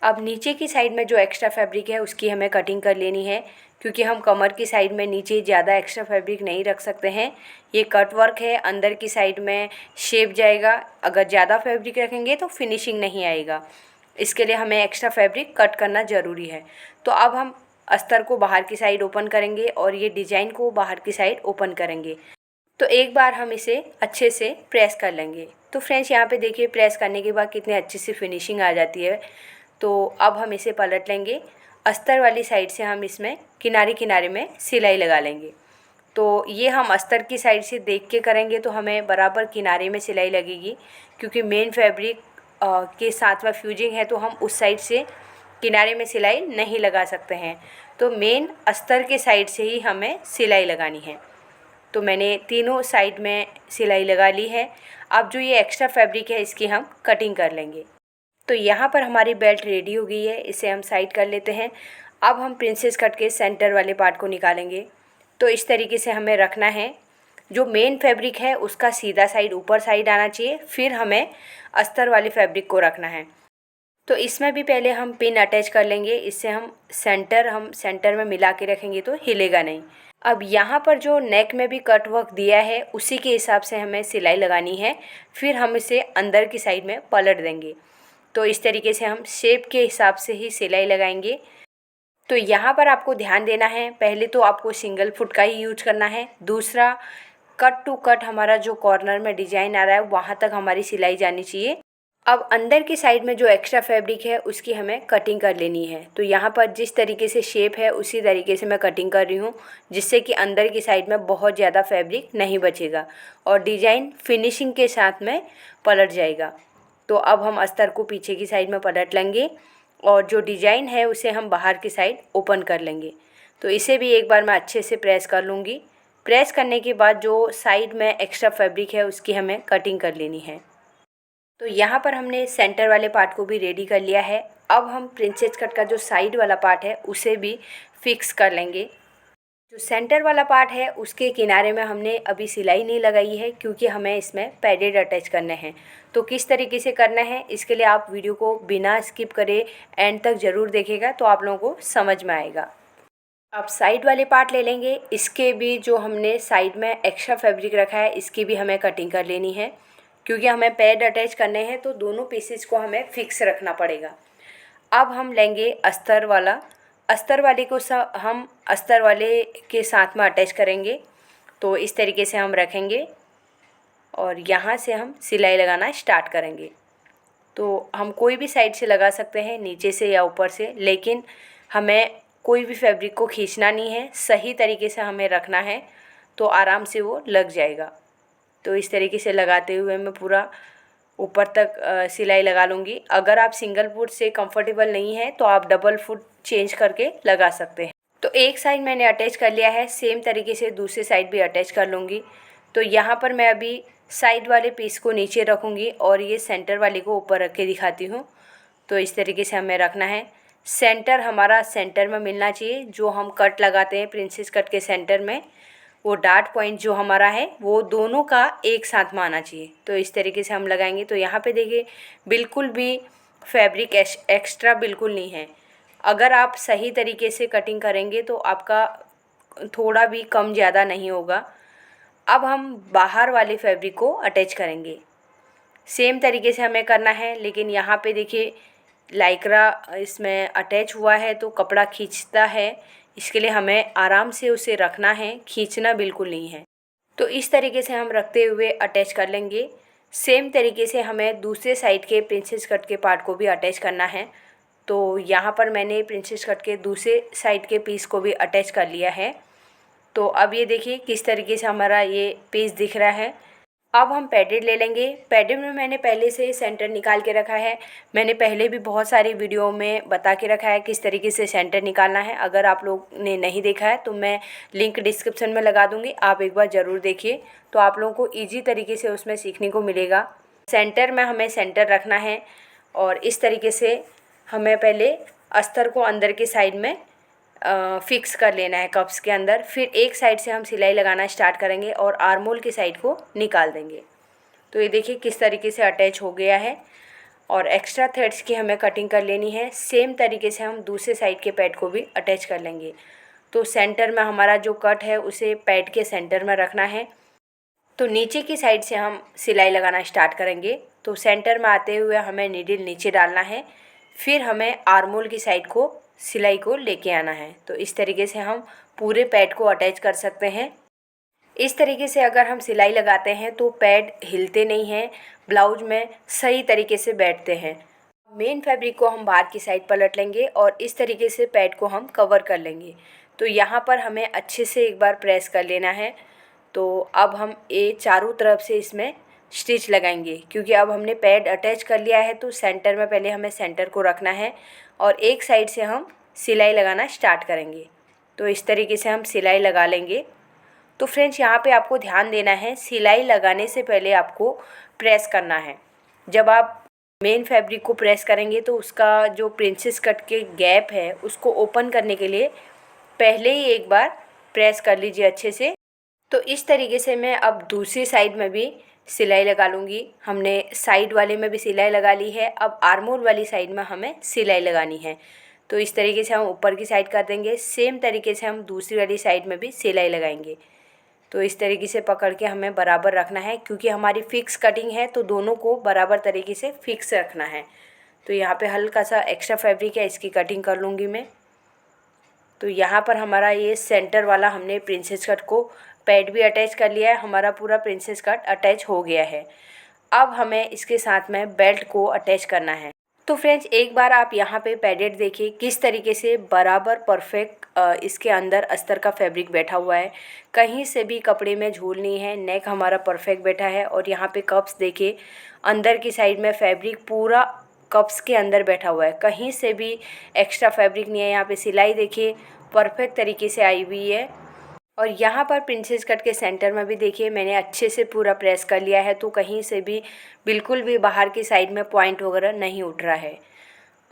अब नीचे की साइड में जो एक्स्ट्रा फैब्रिक है उसकी हमें कटिंग कर लेनी है, क्योंकि हम कमर की साइड में नीचे ज़्यादा एक्स्ट्रा फैब्रिक नहीं रख सकते हैं। ये कट वर्क है, अंदर की साइड में शेप जाएगा। अगर ज़्यादा फैब्रिक रखेंगे तो फिनिशिंग नहीं आएगा, इसके लिए हमें एक्स्ट्रा फैब्रिक कट करना ज़रूरी है। तो अब हम अस्तर को बाहर की साइड ओपन करेंगे और ये डिज़ाइन को बाहर की साइड ओपन करेंगे। तो एक बार हम इसे अच्छे से प्रेस कर लेंगे। तो फ्रेंड्स यहाँ पे देखिए, प्रेस करने के बाद कितनी अच्छी सी फिनिशिंग आ जाती है। तो अब हम इसे पलट लेंगे। अस्तर वाली साइड से हम इसमें किनारे किनारे में सिलाई लगा लेंगे। तो ये हम अस्तर की साइड से देख के करेंगे तो हमें बराबर किनारे में सिलाई लगेगी, क्योंकि मेन फैब्रिक के साथ में फ्यूजिंग है तो हम उस साइड से किनारे में सिलाई नहीं लगा सकते हैं। तो मेन अस्तर के साइड से ही हमें सिलाई लगानी है। तो मैंने तीनों साइड में सिलाई लगा ली है। अब जो ये एक्स्ट्रा फैब्रिक है इसकी हम कटिंग कर लेंगे। तो यहाँ पर हमारी बेल्ट रेडी हो गई है, इसे हम साइड कर लेते हैं। अब हम प्रिंसेस कट के सेंटर वाले पार्ट को निकालेंगे। तो इस तरीके से हमें रखना है। जो मेन फैब्रिक है उसका सीधा साइड ऊपर साइड आना चाहिए, फिर हमें अस्तर वाले फैब्रिक को रखना है। तो इसमें भी पहले हम पिन अटैच कर लेंगे, इससे हम सेंटर में मिला के रखेंगे तो हिलेगा नहीं। अब यहाँ पर जो नेक में भी कट वर्क दिया है उसी के हिसाब से हमें सिलाई लगानी है, फिर हम इसे अंदर की साइड में पलट देंगे। तो इस तरीके से हम शेप के हिसाब से ही सिलाई लगाएंगे। तो यहाँ पर आपको ध्यान देना है, पहले तो आपको सिंगल फुट का ही यूज करना है। दूसरा, कट टू कट हमारा जो कॉर्नर में डिजाइन आ रहा है वहाँ तक हमारी सिलाई जानी चाहिए। अब अंदर की साइड में जो एक्स्ट्रा फैब्रिक है उसकी हमें कटिंग कर लेनी है। तो यहाँ पर जिस तरीके से शेप है उसी तरीके से मैं कटिंग कर रही हूँ, जिससे कि अंदर की साइड में बहुत ज़्यादा फैब्रिक नहीं बचेगा और डिज़ाइन फिनिशिंग के साथ में पलट जाएगा। तो अब हम अस्तर को पीछे की साइड में पलट लेंगे और जो डिज़ाइन है उसे हम बाहर की साइड ओपन कर लेंगे। तो इसे भी एक बार मैं अच्छे से प्रेस कर लूँगी। प्रेस करने के बाद जो साइड में एक्स्ट्रा फैब्रिक है उसकी हमें कटिंग कर लेनी है। तो यहाँ पर हमने सेंटर वाले पार्ट को भी रेडी कर लिया है। अब हम प्रिंसेस कट का जो साइड वाला पार्ट है उसे भी फिक्स कर लेंगे। जो सेंटर वाला पार्ट है उसके किनारे में हमने अभी सिलाई नहीं लगाई है, क्योंकि हमें इसमें पैडेड अटैच करने हैं। तो किस तरीके से करना है इसके लिए आप वीडियो को बिना स्किप करे एंड तक ज़रूर देखिएगा, तो आप लोगों को समझ में आएगा। अब साइड वाले पार्ट ले लेंगे। इसके भी जो हमने साइड में एक्स्ट्रा फैब्रिक रखा है इसकी भी हमें कटिंग कर लेनी है, क्योंकि हमें पैड अटैच करने हैं तो दोनों पीसेस को हमें फिक्स रखना पड़ेगा। अब हम लेंगे अस्तर वाला। अस्तर वाले को हम अस्तर वाले के साथ में अटैच करेंगे। तो इस तरीके से हम रखेंगे और यहाँ से हम सिलाई लगाना स्टार्ट करेंगे। तो हम कोई भी साइड से लगा सकते हैं, नीचे से या ऊपर से, लेकिन हमें कोई भी फैब्रिक को खींचना नहीं है, सही तरीके से हमें रखना है तो आराम से वो लग जाएगा। तो इस तरीके से लगाते हुए मैं पूरा ऊपर तक सिलाई लगा लूँगी। अगर आप सिंगल फुट से कंफर्टेबल नहीं है तो आप डबल फुट चेंज करके लगा सकते हैं। तो एक साइड मैंने अटैच कर लिया है, सेम तरीके से दूसरी साइड भी अटैच कर लूँगी। तो यहाँ पर मैं अभी साइड वाले पीस को नीचे रखूँगी और ये सेंटर वाले को ऊपर रख के दिखाती हूँ। तो इस तरीके से हमें रखना है। सेंटर हमारा सेंटर में मिलना चाहिए। जो हम कट लगाते हैं प्रिंसेस कट के सेंटर में, वो डार्ट पॉइंट जो हमारा है वो दोनों का एक साथ में आना चाहिए। तो इस तरीके से हम लगाएंगे। तो यहाँ पे देखिए बिल्कुल भी फैब्रिक एक्स्ट्रा बिल्कुल नहीं है। अगर आप सही तरीके से कटिंग करेंगे तो आपका थोड़ा भी कम ज़्यादा नहीं होगा। अब हम बाहर वाले फैब्रिक को अटैच करेंगे। सेम तरीके से हमें करना है, लेकिन यहाँ पे देखिए लाइक्रा इसमें अटैच हुआ है तो कपड़ा खींचता है, इसके लिए हमें आराम से उसे रखना है, खींचना बिल्कुल नहीं है। तो इस तरीके से हम रखते हुए अटैच कर लेंगे। सेम तरीके से हमें दूसरे साइड के प्रिंसेस कट के पार्ट को भी अटैच करना है। तो यहाँ पर मैंने प्रिंसेस कट के दूसरे साइड के पीस को भी अटैच कर लिया है। तो अब ये देखिए किस तरीके से हमारा ये पीस दिख रहा है। अब हम पैडेड ले लेंगे। पैडेड में मैंने पहले से ही सेंटर निकाल के रखा है। मैंने पहले भी बहुत सारी वीडियो में बता के रखा है किस तरीके से सेंटर निकालना है। अगर आप लोग ने नहीं देखा है तो मैं लिंक डिस्क्रिप्शन में लगा दूँगी, आप एक बार ज़रूर देखिए, तो आप लोगों को ईजी तरीके से उसमें सीखने को मिलेगा। सेंटर में हमें सेंटर रखना है और इस तरीके से हमें पहले अस्तर को अंदर की साइड में फिक्स कर लेना है कप्स के अंदर। फिर एक साइड से हम सिलाई लगाना स्टार्ट करेंगे और आर्म होल की साइड को निकाल देंगे। तो ये देखिए किस तरीके से अटैच हो गया है। और एक्स्ट्रा थ्रेड्स की हमें कटिंग कर लेनी है। सेम तरीके से हम दूसरे साइड के पैड को भी अटैच कर लेंगे। तो सेंटर में हमारा जो कट है उसे पैड के सेंटर में रखना है। तो नीचे की साइड से हम सिलाई लगाना स्टार्ट करेंगे। तो सेंटर में आते हुए हमें नीडल नीचे डालना है। फिर हमें आर्म होल की साइड को सिलाई को लेके आना है। तो इस तरीके से हम पूरे पैड को अटैच कर सकते हैं। इस तरीके से अगर हम सिलाई लगाते हैं तो पैड हिलते नहीं हैं, ब्लाउज में सही तरीके से बैठते हैं। मेन फैब्रिक को हम बाहर की साइड पलट लेंगे और इस तरीके से पैड को हम कवर कर लेंगे। तो यहाँ पर हमें अच्छे से एक बार प्रेस कर लेना है। तो अब हम ये चारों तरफ से इसमें स्टिच लगाएंगे, क्योंकि अब हमने पैड अटैच कर लिया है। तो सेंटर में पहले हमें सेंटर को रखना है और एक साइड से हम सिलाई लगाना स्टार्ट करेंगे। तो इस तरीके से हम सिलाई लगा लेंगे। तो फ्रेंड्स यहाँ पे आपको ध्यान देना है, सिलाई लगाने से पहले आपको प्रेस करना है। जब आप मेन फैब्रिक को प्रेस करेंगे तो उसका जो प्रिंसेस कट के गैप है उसको ओपन करने के लिए पहले ही एक बार प्रेस कर लीजिए अच्छे से। तो इस तरीके से मैं अब दूसरी साइड में भी सिलाई लगा लूँगी। हमने साइड वाले में भी सिलाई लगा ली है, अब आर्म होल वाली साइड में हमें सिलाई लगानी है। तो इस तरीके से हम ऊपर की साइड कर देंगे। सेम तरीके से हम दूसरी वाली साइड में भी सिलाई लगाएंगे। तो इस तरीके से पकड़ के हमें बराबर रखना है, क्योंकि हमारी फ़िक्स कटिंग है तो दोनों को बराबर तरीके से फ़िक्स रखना है। तो यहाँ पे हल्का सा एक्स्ट्रा फैब्रिक है, इसकी कटिंग कर लूँगी मैं। तो यहाँ पर हमारा ये सेंटर वाला हमने प्रिंसेस कट को पैड भी अटैच कर लिया है। हमारा पूरा प्रिंसेस कट अटैच हो गया है। अब हमें इसके साथ में बेल्ट को अटैच करना है। तो फ्रेंड्स एक बार आप यहाँ पे पैडेड देखिए किस तरीके से बराबर परफेक्ट इसके अंदर अस्तर का फैब्रिक बैठा हुआ है। कहीं से भी कपड़े में झूल नहीं है, नेक हमारा परफेक्ट बैठा है। और यहाँ पे कप्स देखिए, अंदर की साइड में फैब्रिक पूरा कप्स के अंदर बैठा हुआ है, कहीं से भी एक्स्ट्रा फैब्रिक नहीं है। यहाँ पे सिलाई देखिए परफेक्ट तरीके से आई हुई है। और यहाँ पर प्रिंसेस कट के सेंटर में भी देखिए मैंने अच्छे से पूरा प्रेस कर लिया है, तो कहीं से भी बिल्कुल भी बाहर की साइड में पॉइंट वगैरह नहीं उठ रहा है।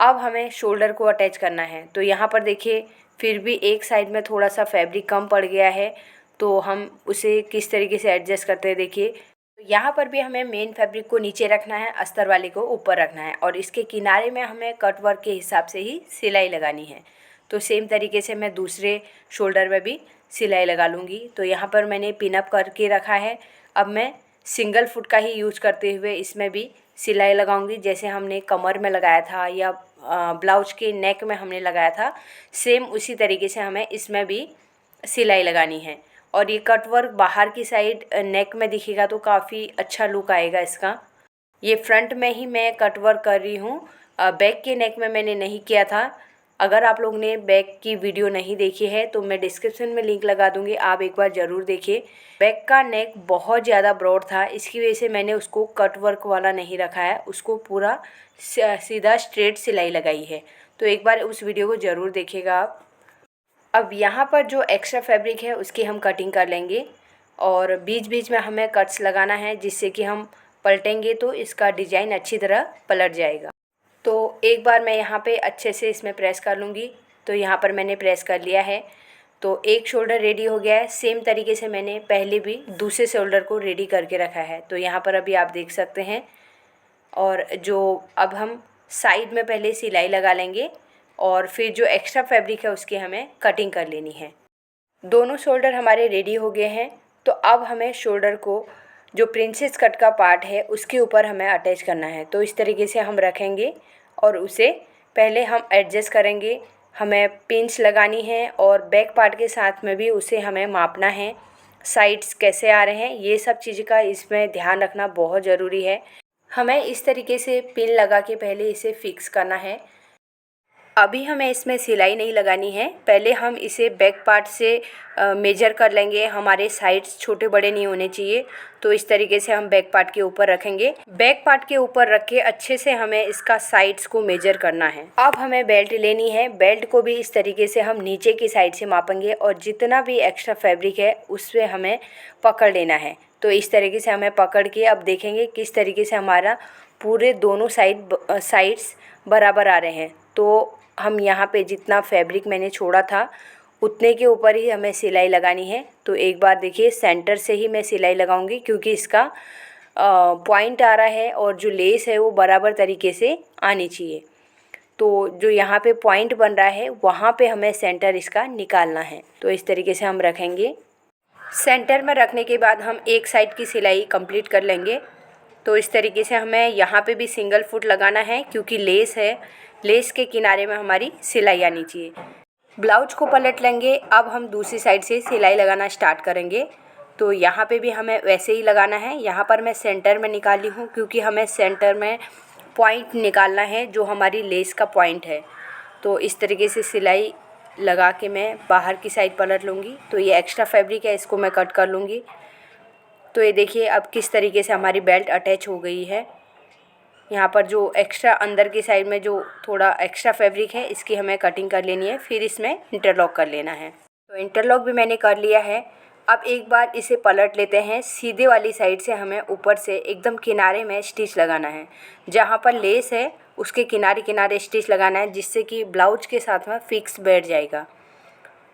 अब हमें शोल्डर को अटैच करना है। तो यहाँ पर देखिए फिर भी एक साइड में थोड़ा सा फैब्रिक कम पड़ गया है, तो हम उसे किस तरीके से एडजस्ट करते हैं देखिए। तो यहाँ पर भी हमें मेन फैब्रिक को नीचे रखना है, अस्तर वाले को ऊपर रखना है और इसके किनारे में हमें कट वर्क के हिसाब से ही सिलाई लगानी है। तो सेम तरीके से मैं दूसरे शोल्डर में भी सिलाई लगा लूँगी। तो यहाँ पर मैंने पिन अप करके रखा है। अब मैं सिंगल फुट का ही यूज करते हुए इसमें भी सिलाई लगाऊंगी, जैसे हमने कमर में लगाया था या ब्लाउज के नेक में हमने लगाया था, सेम उसी तरीके से हमें इसमें भी सिलाई लगानी है। और ये कट वर्क बाहर की साइड नेक में दिखेगा तो काफ़ी अच्छा लुक आएगा इसका। ये फ्रंट में ही मैं कट वर्क कर रही हूँ, बैक के नेक में मैंने नहीं किया था। अगर आप लोग ने बैक की वीडियो नहीं देखी है तो मैं डिस्क्रिप्शन में लिंक लगा दूंगी, आप एक बार ज़रूर देखिए। बैक का नेक बहुत ज़्यादा ब्रॉड था, इसकी वजह से मैंने उसको कट वर्क वाला नहीं रखा है, उसको पूरा सीधा स्ट्रेट सिलाई लगाई है। तो एक बार उस वीडियो को ज़रूर देखिएगा आप। अब यहाँ पर जो एक्स्ट्रा फैब्रिक है उसकी हम कटिंग कर लेंगे और बीच बीच में हमें कट्स लगाना है, जिससे कि हम पलटेंगे तो इसका डिज़ाइन अच्छी तरह पलट जाएगा। तो एक बार मैं यहाँ पे अच्छे से इसमें प्रेस कर लूँगी। तो यहाँ पर मैंने प्रेस कर लिया है। तो एक शोल्डर रेडी हो गया है। सेम तरीके से मैंने पहले भी दूसरे शोल्डर को रेडी करके रखा है। तो यहाँ पर अभी आप देख सकते हैं। और जो अब हम साइड में पहले सिलाई लगा लेंगे और फिर जो एक्स्ट्रा फैब्रिक है उसकी हमें कटिंग कर लेनी है। दोनों शोल्डर हमारे रेडी हो गए हैं। तो अब हमें शोल्डर को जो प्रिंसेस कट का पार्ट है उसके ऊपर हमें अटैच करना है। तो इस तरीके से हम रखेंगे और उसे पहले हम एडजस्ट करेंगे। हमें पिंच लगानी है और बैक पार्ट के साथ में भी उसे हमें मापना है, साइड्स कैसे आ रहे हैं, ये सब चीज़ का इसमें ध्यान रखना बहुत ज़रूरी है। हमें इस तरीके से पिन लगा के पहले इसे फिक्स करना है। अभी हमें इसमें सिलाई नहीं लगानी है, पहले हम इसे बैक पार्ट से मेजर कर लेंगे। हमारे साइड्स छोटे बड़े नहीं होने चाहिए। तो इस तरीके से हम बैक पार्ट के ऊपर रखेंगे। बैक पार्ट के ऊपर रख के अच्छे से हमें इसका साइड्स को मेजर करना है। अब हमें बेल्ट लेनी है। बेल्ट को भी इस तरीके से हम नीचे की साइड से मापेंगे और जितना भी एक्स्ट्रा फैब्रिक है उससे हमें पकड़ लेना है। तो इस तरीके से हमें पकड़ के अब देखेंगे किस तरीके से हमारा पूरे दोनों साइड्स बराबर आ रहे हैं। तो हम यहाँ पे जितना फैब्रिक मैंने छोड़ा था उतने के ऊपर ही हमें सिलाई लगानी है। तो एक बार देखिए सेंटर से ही मैं सिलाई लगाऊंगी क्योंकि इसका पॉइंट आ रहा है और जो लेस है वो बराबर तरीके से आनी चाहिए। तो जो यहाँ पे पॉइंट बन रहा है वहाँ पे हमें सेंटर इसका निकालना है। तो इस तरीके से हम रखेंगे। सेंटर में रखने के बाद हम एक साइड की सिलाई कंप्लीट कर लेंगे। तो इस तरीके से हमें यहाँ पे भी सिंगल फुट लगाना है क्योंकि लेस है, लेस के किनारे में हमारी सिलाई आनी चाहिए। ब्लाउज को पलट लेंगे। अब हम दूसरी साइड से सिलाई लगाना स्टार्ट करेंगे। तो यहाँ पे भी हमें वैसे ही लगाना है। यहाँ पर मैं सेंटर में निकाली हूँ क्योंकि हमें सेंटर में पॉइंट निकालना है जो हमारी लेस का पॉइंट है। तो इस तरीके से सिलाई लगा के मैं बाहर की साइड पलट लूँगी। तो ये एक्स्ट्रा फैब्रिक है, इसको मैं कट कर लूँगी। तो ये देखिए अब किस तरीके से हमारी बेल्ट अटैच हो गई है। यहाँ पर जो एक्स्ट्रा अंदर की साइड में जो थोड़ा एक्स्ट्रा फैब्रिक है इसकी हमें कटिंग कर लेनी है, फिर इसमें इंटरलॉक कर लेना है। तो इंटरलॉक भी मैंने कर लिया है। अब एक बार इसे पलट लेते हैं। सीधे वाली साइड से हमें ऊपर से एकदम किनारे में स्टिच लगाना है। जहाँ पर लेस है उसके किनारे किनारे स्टिच लगाना है जिससे कि ब्लाउज के साथ में फिक्स बैठ जाएगा।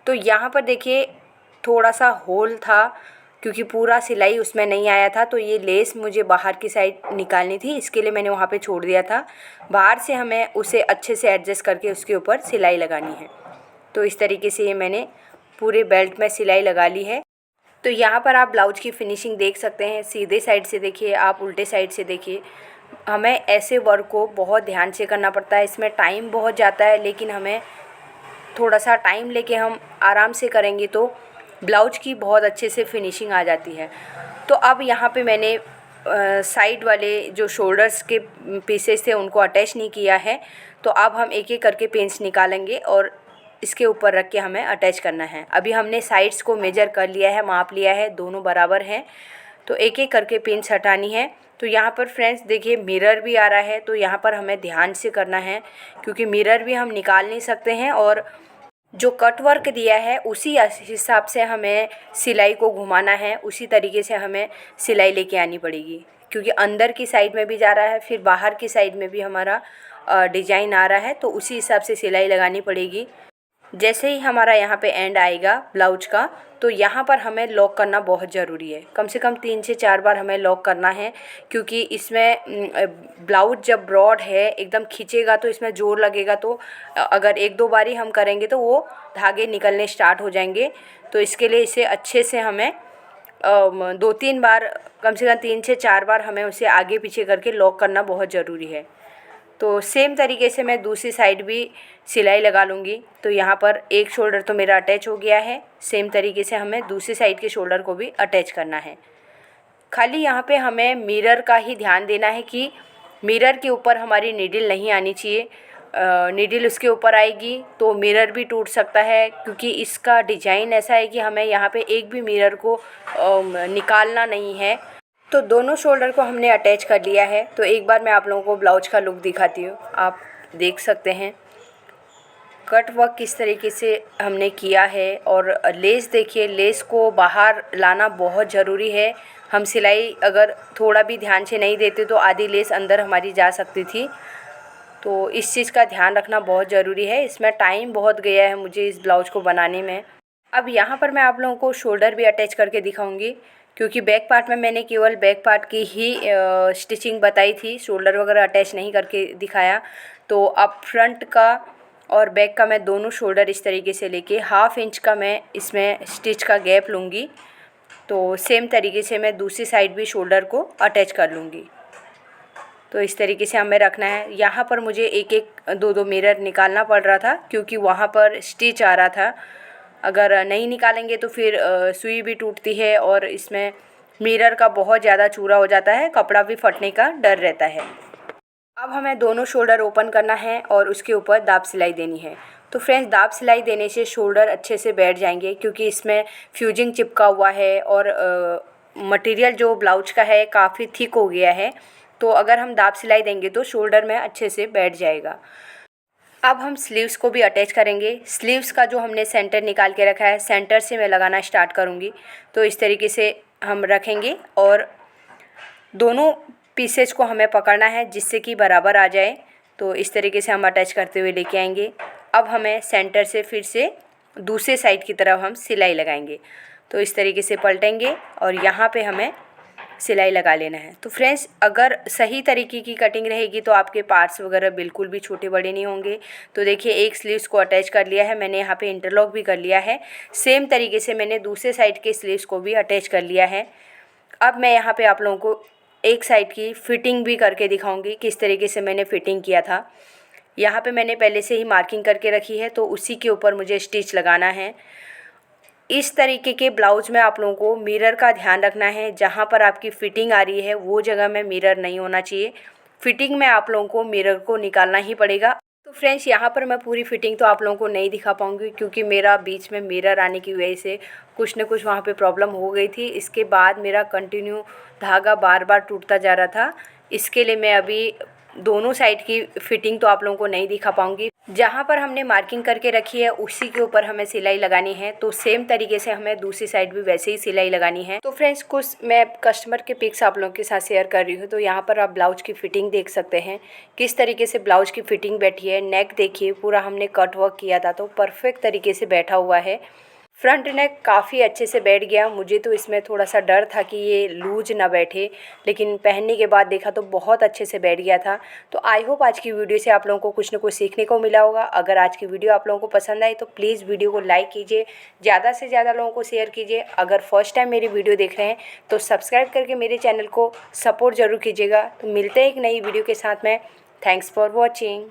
तो यहाँ पर देखिए थोड़ा सा होल था क्योंकि पूरा सिलाई उसमें नहीं आया था। तो ये लेस मुझे बाहर की साइड निकालनी थी, इसके लिए मैंने वहाँ पे छोड़ दिया था। बाहर से हमें उसे अच्छे से एडजस्ट करके उसके ऊपर सिलाई लगानी है। तो इस तरीके से ये मैंने पूरे बेल्ट में सिलाई लगा ली है। तो यहाँ पर आप ब्लाउज की फिनिशिंग देख सकते हैं। सीधे साइड से देखिए, आप उल्टे साइड से देखिए। हमें ऐसे वर्क को बहुत ध्यान से करना पड़ता है। इसमें टाइम बहुत जाता है, लेकिन हमें थोड़ा सा टाइम लेके हम आराम से करेंगे तो ब्लाउज की बहुत अच्छे से फिनिशिंग आ जाती है। तो अब यहाँ पे मैंने साइड वाले जो शोल्डर्स के पीसेस थे उनको अटैच नहीं किया है। तो अब हम एक एक करके पिन्स निकालेंगे और इसके ऊपर रख के हमें अटैच करना है। अभी हमने साइड्स को मेजर कर लिया है, माप लिया है, दोनों बराबर हैं। तो एक एक करके पिन्स हटानी है। तो यहाँ पर फ्रेंड्स देखिए मिरर भी आ रहा है, तो यहाँ पर हमें ध्यान से करना है क्योंकि मिरर भी हम निकाल नहीं सकते हैं और जो कट वर्क दिया है उसी हिसाब से हमें सिलाई को घुमाना है। उसी तरीके से हमें सिलाई लेके आनी पड़ेगी क्योंकि अंदर की साइड में भी जा रहा है, फिर बाहर की साइड में भी हमारा डिजाइन आ रहा है। तो उसी हिसाब से सिलाई लगानी पड़ेगी। जैसे ही हमारा यहाँ पे एंड आएगा ब्लाउज का, तो यहाँ पर हमें लॉक करना बहुत ज़रूरी है। कम से कम 3 से 4 बार हमें लॉक करना है क्योंकि इसमें ब्लाउज जब ब्रॉड है एकदम खींचेगा तो इसमें ज़ोर लगेगा। तो अगर 1-2 बार ही हम करेंगे तो वो धागे निकलने स्टार्ट हो जाएंगे। तो इसके लिए इसे अच्छे से हमें 2-3 बार, कम से कम 3 से 4 बार हमें उसे आगे पीछे करके लॉक करना बहुत ज़रूरी है। तो सेम तरीके से मैं दूसरी साइड भी सिलाई लगा लूँगी। तो यहाँ पर एक शोल्डर तो मेरा अटैच हो गया है। सेम तरीके से हमें दूसरी साइड के शोल्डर को भी अटैच करना है। खाली यहाँ पे हमें मिरर का ही ध्यान देना है कि मिरर के ऊपर हमारी नीडल नहीं आनी चाहिए। नीडल उसके ऊपर आएगी तो मिरर भी टूट सकता है क्योंकि इसका डिज़ाइन ऐसा है कि हमें यहाँ पे एक भी मिरर को निकालना नहीं है। तो दोनों शोल्डर को हमने अटैच कर लिया है। तो एक बार मैं आप लोगों को ब्लाउज का लुक दिखाती हूँ। आप देख सकते हैं कट वर्क किस तरीके से हमने किया है। और लेस देखिए, लेस को बाहर लाना बहुत ज़रूरी है। हम सिलाई अगर थोड़ा भी ध्यान से नहीं देते तो आधी लेस अंदर हमारी जा सकती थी। तो इस चीज़ का ध्यान रखना बहुत ज़रूरी है। इसमें टाइम बहुत गया है मुझे इस ब्लाउज को बनाने में। अब यहाँ पर मैं आप लोगों को शोल्डर भी अटैच करके दिखाऊंगी क्योंकि बैक पार्ट में मैंने केवल बैक पार्ट की ही स्टिचिंग बताई थी, शोल्डर वगैरह अटैच नहीं करके दिखाया। तो अब फ्रंट का और बैक का मैं दोनों शोल्डर इस तरीके से लेके 1/2 इंच का मैं इसमें स्टिच का गैप लूँगी। तो सेम तरीके से मैं दूसरी साइड भी शोल्डर को अटैच कर लूँगी। तो इस तरीके से हमें रखना है। यहाँ पर मुझे एक एक 2-2 मिरर निकालना पड़ रहा था क्योंकि वहाँ पर स्टिच आ रहा था। अगर नहीं निकालेंगे तो फिर सुई भी टूटती है और इसमें मिरर का बहुत ज़्यादा चूरा हो जाता है, कपड़ा भी फटने का डर रहता है। अब हमें दोनों शोल्डर ओपन करना है और उसके ऊपर दाब सिलाई देनी है। तो फ्रेंड्स, दाब सिलाई देने से शोल्डर अच्छे से बैठ जाएंगे क्योंकि इसमें फ्यूजिंग चिपका हुआ है और मटेरियल जो ब्लाउज का है काफ़ी थिक हो गया है। तो अगर हम दाब सिलाई देंगे तो शोल्डर में अच्छे से बैठ जाएगा। अब हम स्लीव्स को भी अटैच करेंगे। स्लीव्स का जो हमने सेंटर निकाल के रखा है, सेंटर से मैं लगाना स्टार्ट करूँगी। तो इस तरीके से हम रखेंगे और दोनों पीसेज को हमें पकड़ना है जिससे कि बराबर आ जाए। तो इस तरीके से हम अटैच करते हुए लेके आएंगे। अब हमें सेंटर से फिर से दूसरे साइड की तरफ हम सिलाई लगाएंगे। तो इस तरीके से पलटेंगे और यहाँ पे हमें सिलाई लगा लेना है। तो फ्रेंड्स, अगर सही तरीके की कटिंग रहेगी तो आपके पार्ट्स वगैरह बिल्कुल भी छोटे बड़े नहीं होंगे। तो देखिए, एक स्लीव्स को अटैच कर लिया है मैंने, यहाँ पे इंटरलॉक भी कर लिया है। सेम तरीके से मैंने दूसरे साइड के स्लीव्स को भी अटैच कर लिया है। अब मैं यहाँ पे आप लोगों को एक साइड की फ़िटिंग भी करके दिखाऊंगी किस तरीके से मैंने फ़िटिंग किया था। यहाँ पे मैंने पहले से ही मार्किंग करके रखी है, तो उसी के ऊपर मुझे स्टिच लगाना है। इस तरीके के ब्लाउज में आप लोगों को मिरर का ध्यान रखना है। जहाँ पर आपकी फ़िटिंग आ रही है वो जगह में मिरर नहीं होना चाहिए। फ़िटिंग में आप लोगों को मिरर को निकालना ही पड़ेगा। तो फ्रेंड्स, यहाँ पर मैं पूरी फ़िटिंग तो आप लोगों को नहीं दिखा पाऊँगी, क्योंकि मेरा बीच में मिरर आने की वजह से कुछ न कुछ वहाँ पे प्रॉब्लम हो गई थी। इसके बाद मेरा कंटिन्यू धागा बार बार टूटता जा रहा था। इसके लिए मैं अभी दोनों साइड की फ़िटिंग तो आप लोगों को नहीं दिखा पाऊँगी। जहाँ पर हमने मार्किंग करके रखी है उसी के ऊपर हमें सिलाई लगानी है। तो सेम तरीके से हमें दूसरी साइड भी वैसे ही सिलाई लगानी है। तो फ्रेंड्स, कुछ मैं कस्टमर के पिक्स आप लोगों के साथ शेयर कर रही हूँ। तो यहाँ पर आप ब्लाउज की फ़िटिंग देख सकते हैं किस तरीके से ब्लाउज की फ़िटिंग बैठी है। नेक देखिए, पूरा हमने कट वर्क किया था तो परफेक्ट तरीके से बैठा हुआ है। फ्रंट नेक काफ़ी अच्छे से बैठ गया। मुझे तो इसमें थोड़ा सा डर था कि ये लूज ना बैठे, लेकिन पहनने के बाद देखा तो बहुत अच्छे से बैठ गया था। तो आई होप आज की वीडियो से आप लोगों को कुछ न कुछ सीखने को मिला होगा। अगर आज की वीडियो आप लोगों को पसंद आई तो प्लीज़ वीडियो को लाइक कीजिए, ज़्यादा से ज़्यादा लोगों को शेयर कीजिए। अगर फर्स्ट टाइम मेरी वीडियो देख रहे हैं तो सब्सक्राइब करके मेरे चैनल को सपोर्ट ज़रूर कीजिएगा। तो मिलते हैं एक नई वीडियो के साथ में। Thanks for watching.